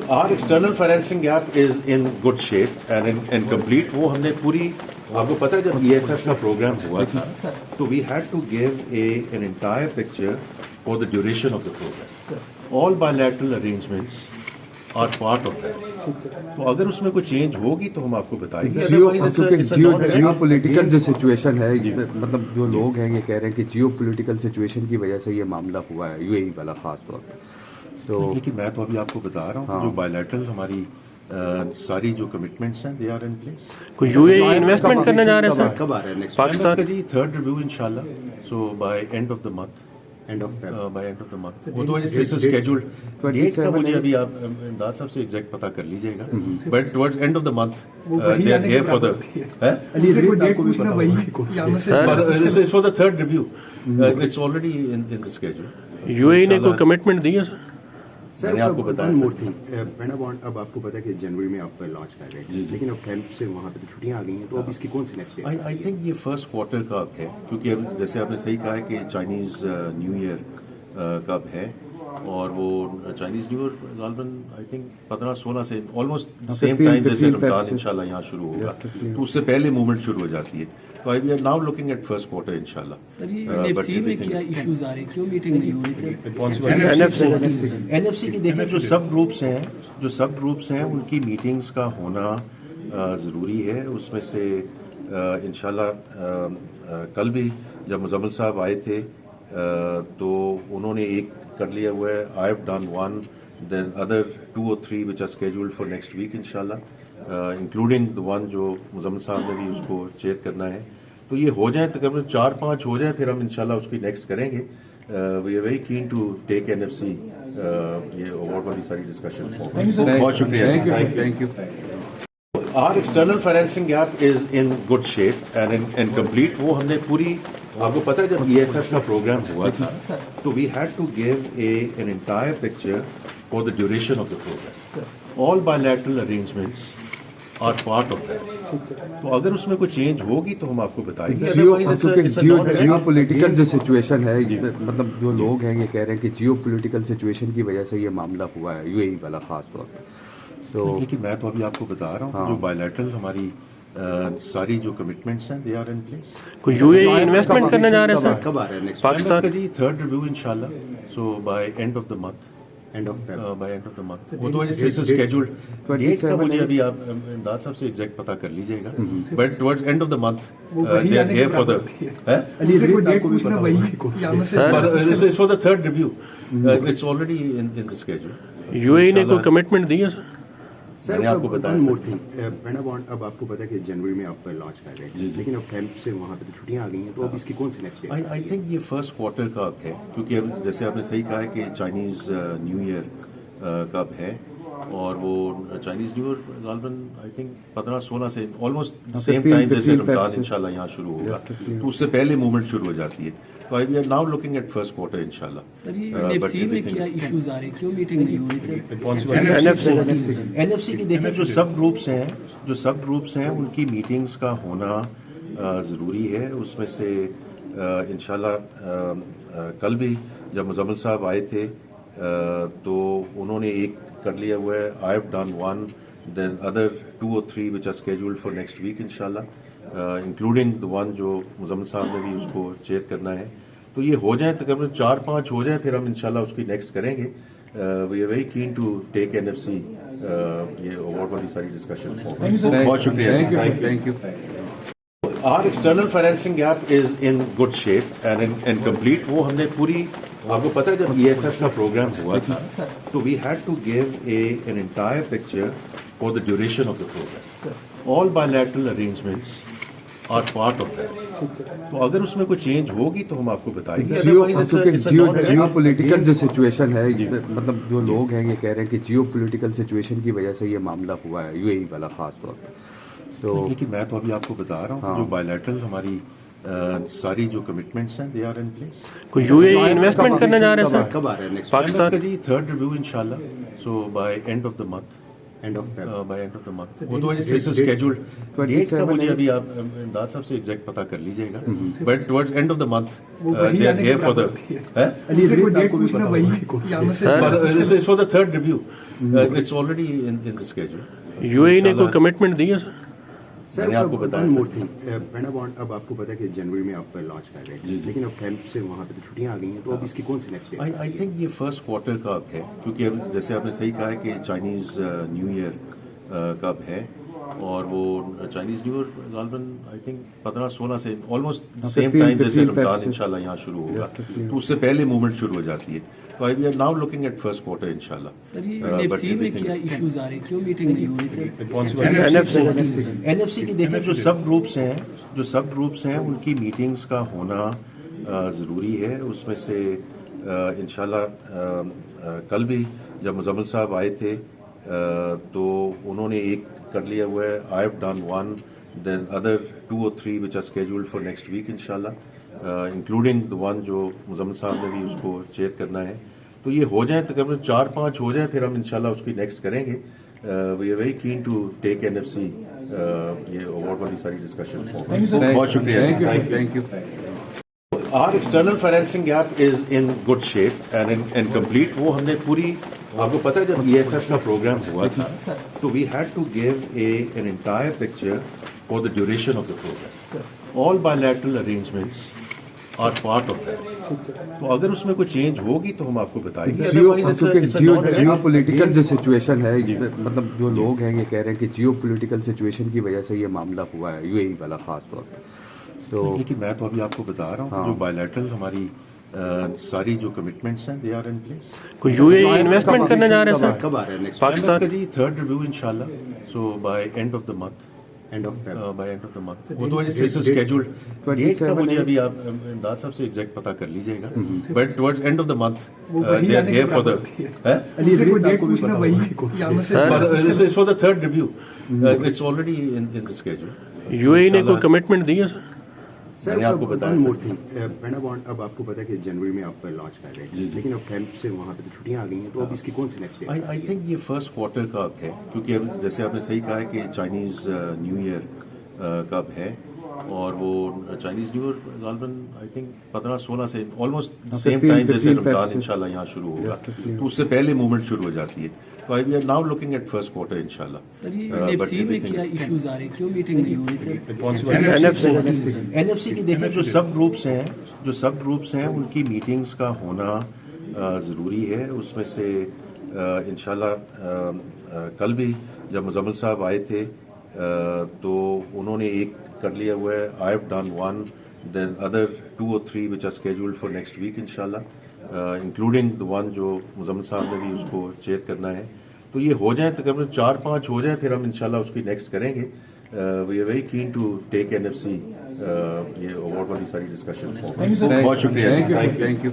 Our external financing gap is in good shape and complete. वो हमने पूरी, आपको पता है जब EFF का प्रोग्राम हुआ था तो we had to give an entire picture for the duration of the program. All bilateral arrangements are part of that. तो अगर उसमें कोई चेंज होगी तो हम आपको बताएंगे. जियो पॉलिटिकल जो सिचुएशन है, मतलब जो लोग हैं ये कह रहे हैं कि जियो पॉलिटिकल सिचुएशन की वजह से ये मामला हुआ है, यूएई वाला खास तौर पर. तो लेकिन मैं तो अभी आपको बता रहा हूँ जो बायलैटरल हमारी सारी जो कमिटमेंट्स हैं दे आर इन प्लेस. कोई यूएई इन्वेस्टमेंट करने जा रहे हैं कब आ रहे हैं नेक्स्ट पाकिस्तान का जी थर्ड रिव्यू इंशाल्लाह. So by end of the month. By end of the month. वो तो शेड्यूल्ड डेट का मुझे अभी आप इमदाद साहब से एग्जैक्ट पता कर लीजिएगा. But towards end of the month they are here for the this is for the third review. It's already in the schedule. UAE ने कोई कमिटमेंट दी है सर? मैंने आपको बताया. पेंटागन अब आपको पता है कि जनवरी में आप लॉन्च कर रहे हैं, लेकिन अब कैंप से वहाँ पे तो छुट्टियाँ आ गई हैं, तो अब इसकी कौन सी नेक्स्ट डेट? आई थिंक ये फर्स्ट क्वार्टर का अब है, क्योंकि अब जैसे आपने सही कहा है कि चाइनीज़ न्यू ईयर कब है, और वो चाइनीज़ न्यू ईयर गालबन आई थिंक 15-16 से ऑलमोस्ट सेम टाइम जैसे रमजान इंशाल्लाह यहाँ शुरू होगा, तो उससे पहले मूवमेंट शुरू हो जाती है. तो I we are now looking at first quarter इंशाल्लाह. सर ये एनएफसी में क्या इश्यूज आ रहे हैं, क्यों मीटिंग नहीं हो रही सर? एनएफसी की देखिए जो सब ग्रुप्स हैं उनकी मीटिंग्स का होना ज़रूरी है. उसमें से इंशाल्लाह कल भी जब मुजम्मिल साहब आए थे तो उन्होंने एक कर लिया हुआ है. I have done one, then other 2 or 3 which are scheduled for next week इंशाल्लाह, इंक्लूडिंग द वन जो मुजम्मिल साहब ने भी उसको चेयर करना है. तो ये हो जाए तकरीबन 4-5 हो जाए, फिर हम इंशाल्लाह उसकी नेक्स्ट करेंगे. We are very keen to take NFC ये अवार्ड वाली सारी डिस्कशन. बहुत शुक्रिया. Thank you. Our external financing gap is in good shape and complete. वो हमने पूरी, आपको पता है जब EFF का प्रोग्राम हुआ था तो we had to give an entire picture for the duration of the program. All bilateral arrangements are part of that. तो अगर उसमें कोई चेंज होगी तो हम आपको बताएंगे. जियो पॉलिटिकल जो सिचुएशन है, मतलब जो लोग हैं ये कह रहे हैं कि जियो पॉलिटिकल सिचुएशन की वजह से ये मामला हुआ है, यूएई वाला खास तौर पर. तो लेकिन मैं तो अभी आपको बता रहा हूँ जो बायलैटरल हमारी सारी जो कमिटमेंट्स हैं दे आर इन प्लेस. कोई यूएई इन्वेस्टमेंट करने जा रहे हैं सर? कब आ रहे हैं नेक्स्ट पाकिस्तान का जी थर्ड रिव्यू इंशाल्लाह. So by end of the month. By end of the month. वो तो शेड्यूल्ड डेट का मुझे अभी आप इमदाद साहब से एग्जैक्ट पता कर लीजिएगा. But towards end of the month they are here for the this is for the third review. It's already in the schedule. UAE ने कोई कमिटमेंट दी है सर? मैंने आपको बताया. पेंटागन अब आपको पता है कि जनवरी में आप लॉन्च कर रहे हैं, लेकिन अब कैंप से वहाँ पे तो छुट्टियाँ आ गई हैं, तो अब इसकी कौन सी नेक्स्ट डेट? आई थिंक ये फर्स्ट क्वार्टर का अब है, क्योंकि अब जैसे आपने सही कहा है कि चाइनीज़ न्यू ईयर कब है, और वो चाइनीज़ न्यू ईयर गालबन आई थिंक 15-16 से ऑलमोस्ट सेम टाइम जैसे रमजान इंशाल्लाह यहाँ शुरू होगा, तो उससे पहले मूवमेंट शुरू हो जाती है. तो I we are now looking at first quarter इंशाल्लाह. सर ये एनएफसी में क्या इश्यूज आ रहे हैं, क्यों मीटिंग नहीं हो रही सर? एनएफसी की देखिए जो सब ग्रुप्स हैं उनकी मीटिंग्स का होना ज़रूरी है. उसमें से इंशाल्लाह कल भी जब मुजम्मिल साहब आए थे तो उन्होंने एक कर लिया हुआ है. I have done one, then other 2 or 3 which are scheduled for next week इंशाल्लाह, इंक्लूडिंग द वन जो मुजम्मिल साहब ने भी उसको चेयर करना है. तो ये हो जाए तकरीबन 4-5 हो जाए, फिर हम इंशाल्लाह उसकी नेक्स्ट करेंगे. We are very keen to take NFC ये अवार्ड वाली सारी डिस्कशन. बहुत शुक्रिया. Thank you. Our external financing gap is in good shape and complete. वो हमने पूरी, आपको पता है जब EFF का प्रोग्राम हुआ था तो we had to give an entire picture for the duration of the program. All bilateral arrangements are part of that. तो अगर उसमें कोई चेंज होगी तो हम आपको बताएंगे. जियो पॉलिटिकल जो सिचुएशन है, मतलब जो लोग हैं ये कह रहे हैं कि जियो पॉलिटिकल सिचुएशन की वजह से ये मामला हुआ है, यूएई वाला खास तौर पर. तो लेकिन मैं तो अभी आपको बता रहा हूँ जो बायलैटरल हमारी सारी जो कमिटमेंट्स हैं दे आर इन प्लेस. कोई यूएई इन्वेस्टमेंट करने जा रहे हैं सर? कब आ रहे हैं नेक्स्ट पाकिस्तान का जी थर्ड रिव्यू इंशाल्लाह. So by end of the month. By end of the month. वो तो शेड्यूल्ड डेट का मुझे अभी आप इमदाद साहब से एग्जैक्ट पता कर लीजिएगा. But towards end of the month they are here for the this is for the third review. It's already in the schedule. UAE ने कोई कमिटमेंट दी है सर? सर मैंने आपको बताया one सर। more thing, पैंडा bond अब आपको पता है कि जनवरी में आप लॉन्च कर रहे हैं, लेकिन अब फेब से वहाँ पे तो छुट्टियाँ आ गई हैं, तो अब इसकी कौन सी नेक्स्ट डेट? आई थिंक ये फर्स्ट क्वार्टर का अब है, क्योंकि अब जैसे आपने सही कहा है कि चाइनीज़ न्यू ईयर का अब है, और वो चाइनीज़ न्यू ईयर गालबन आई थिंक 15-16 से ऑलमोस्ट सेम 15 टाइम जैसे 15 रमज़ान से। इंशाल्लाह यहाँ शुरू होगा, तो उससे पहले मूवमेंट शुरू हो जाती है। तो I we are now looking at first quarter इंशाल्लाह। सर ये नेप्सी में क्या इश्यूज आ रहे हैं, क्यों मीटिंग नहीं हुई सर? एनएफसी की देखिए जो सब ग्रुप्स हैं उनकी मीटिंग्स का होना ज़रूरी है। उसमें से इंशाल्लाह कल भी जब मुजम्मिल साहब आए थे तो उन्होंने एक कर लिया हुआ है, I have done one, then other 2 or 3 which are scheduled for next week इंशाल्लाह, इंक्लूडिंग द वन जो मुजम्मिल साहब ने भी उसको चेयर करना है। तो ये हो जाए तकरीबन 4-5 हो जाए, फिर हम इंशाल्लाह उसकी नेक्स्ट करेंगे। We are very keen to take NFC ये अवार्ड वाली सारी डिस्कशन। बहुत शुक्रिया, thank you. Our external financing gap is in good shape and in complete. वो हमने पूरी, आपको पता है जब EFF का प्रोग्राम हुआ था तो we had to give an entire picture for the duration of the program. All bilateral arrangements are part of that. तो अगर उसमें कोई चेंज होगी तो हम आपको बताएंगे। जियो पॉलिटिकल जो सिचुएशन है, मतलब जो लोग हैं ये कह रहे हैं कि जियो पॉलिटिकल सिचुएशन की वजह से ये मामला हुआ है, यूएई वाला खास तौर पर। तो लेकिन मैं तो अभी आपको बता रहा हूँ जो बायलैटरल हमारी सारी जो कमिटमेंट्स हैं दे आर इन प्लेस। कोई यूएई इन्वेस्टमेंट करने जा रहे हैं सर? कब आ रहा है नेक्स्ट? पाकिस्तान जी 3rd रिव्यू इंशाल्लाह, so by end of the month, end of Feb? By end of the month. वो तो इस स्केड्यूल डेट का मुझे अभी आप इमदाद साहब से एग्जैक्ट पता कर लीजिएगा, but towards end of the month they are here for the this is for the 3rd review. It's already in the schedule. UAE ने कोई कमिटमेंट दी है सर? सर मैंने आपको बताया one सर। more thing, पैंडा bond अब आपको पता है कि जनवरी में आप लॉन्च कर रहे हैं, लेकिन अब फेब से वहाँ पे तो छुट्टियाँ आ गई हैं, तो अब इसकी कौन सी नेक्स्ट डेट? आई थिंक ये फर्स्ट क्वार्टर का अब है, क्योंकि अब जैसे आपने सही कहा है कि चाइनीज़ न्यू ईयर का अब है, और वो चाइनीज़ न्यू ईयर गालबन आई थिंक 15-16 से ऑलमोस्ट सेम 15 टाइम जैसे 15 रमज़ान से। इंशाल्लाह यहाँ शुरू होगा, तो उससे पहले मूवमेंट शुरू हो जाती है। तो I we are now looking at first quarter इंशाल्लाह। सर ये नेप्सी में क्या इश्यूज आ रहे हैं, क्यों मीटिंग नहीं हुई सर? एनएफसी की देखिए जो सब ग्रुप्स हैं उनकी मीटिंग्स का होना ज़रूरी है। उसमें से इंशाल्लाह कल भी जब मुजम्मिल साहब आए थे तो उन्होंने एक कर लिया हुआ है, I have done one, then other 2 or 3 which are scheduled for next week इंशाल्लाह, इंक्लूडिंग द वन जो मुजम्मिल साहब ने भी उसको चेयर करना है। तो ये हो जाए तकरीबन 4-5 हो जाए, फिर हम इंशाल्लाह उसकी नेक्स्ट करेंगे। We are very keen to take NFC ये अवार्ड वाली सारी डिस्कशन। बहुत शुक्रिया, थैंक यू।